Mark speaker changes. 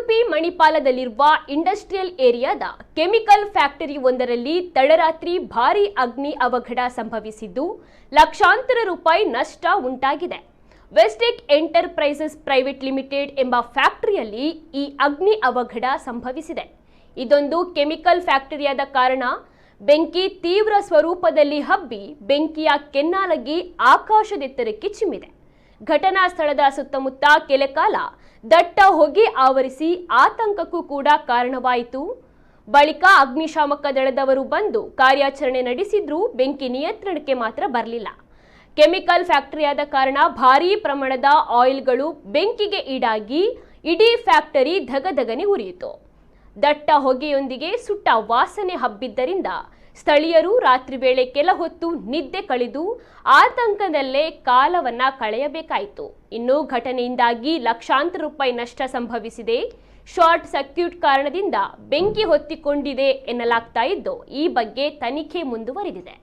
Speaker 1: Udupi ಮಣಿಪಾಲದಲ್ಲಿರುವ industrial ಏರಿಯಾದ chemical factory ಒಂದರಲ್ಲಿ ತಡರಾತ್ರಿ ಭಾರೀ ಅಗ್ನಿ ಅವಘಡ ಸಂಭವಿಸಿದ್ದು ಲಕ್ಷಾಂತರ ರೂಪಾಯಿ ನಷ್ಟ ಉಂಟಾಗಿದೆ. ವೆಸ್ಟೆಕ್ ಎಂಟರ್ಪ್ರೈಸಸ್ ಪ್ರೈವೇಟ್ ಲಿಮಿಟೆಡ್ ಎಂಬ ಫ್ಯಾಕ್ಟರಿಯಲ್ಲಿ ಈ ಅಗ್ನಿ ಅವಘಡ ಸಂಭವಿಸಿದೆ. ಇದೊಂದು ಕೆಮಿಕಲ್ ಫ್ಯಾಕ್ಟರಿಯಾದ ಕಾರಣ ಬೆಂಕಿ ತೀವ್ರ ಸ್ವರೂಪದಲ್ಲಿ ಹಬ್ಬಿ ಬೆಂಕಿಯ ಕೆನ್ನಾಲಗಿ ಆಕಾಶದೆತ್ತರಕ್ಕೆ ಚಿಮ್ಮಿದೆ. ಘಟನಾ ಸ್ಥಳದ ಸುತ್ತಮುತ್ತ ಕೆಲಕಾಲ ದಟ್ಟ ಹೊಗೆ ಆವರಿಸಿ ಆತಂಕಕ್ಕೂ ಕೂಡ ಕಾರಣವಾಯಿತು. ಬಳಿಕ ಅಗ್ನಿಶಾಮಕ ದಳದವರು ಬಂದು ಕಾರ್ಯಾಚರಣೆ ನಡೆಸಿದ್ರೂ ಬೆಂಕಿ ನಿಯಂತ್ರಣಕ್ಕೆ ಮಾತ್ರ ಬರಲಿಲ್ಲ. ಕೆಮಿಕಲ್ ಫ್ಯಾಕ್ಟರಿಯಾದ ಕಾರಣ ಭಾರೀ ಪ್ರಮಾಣದ ಆಯಿಲ್ಗಳು ಬೆಂಕಿಗೆ ಈಡಾಗಿ ಇಡೀ ಫ್ಯಾಕ್ಟರಿ ಧಗಧಗನೆ ಉರಿಯಿತು. ದಟ್ಟ ಹೊಗೆಯೊಂದಿಗೆ ಸುಟ್ಟ ವಾಸನೆ ಹಬ್ಬಿದ್ದರಿಂದ ಸ್ಥಳೀಯರು ರಾತ್ರಿ ವೇಳೆ ಕೆಲ ಹೊತ್ತು ನಿದ್ದೆ ಕಳೆದು ಆತಂಕದಲ್ಲೇ ಕಾಲವನ್ನ ಕಳೆಯಬೇಕಾಯಿತು. ಇನ್ನು ಘಟನೆಯಿಂದಾಗಿ ಲಕ್ಷಾಂತರ ರೂಪಾಯಿ ನಷ್ಟ ಸಂಭವಿಸಿದೆ. ಶಾರ್ಟ್ ಸರ್ಕ್ಯೂಟ್ ಕಾರಣದಿಂದ ಬೆಂಕಿ ಹೊತ್ತಿಕೊಂಡಿದೆ ಎನ್ನಲಾಗ್ತಾ ಇದ್ದು ಈ ಬಗ್ಗೆ ತನಿಖೆ ಮುಂದುವರೆದಿದೆ.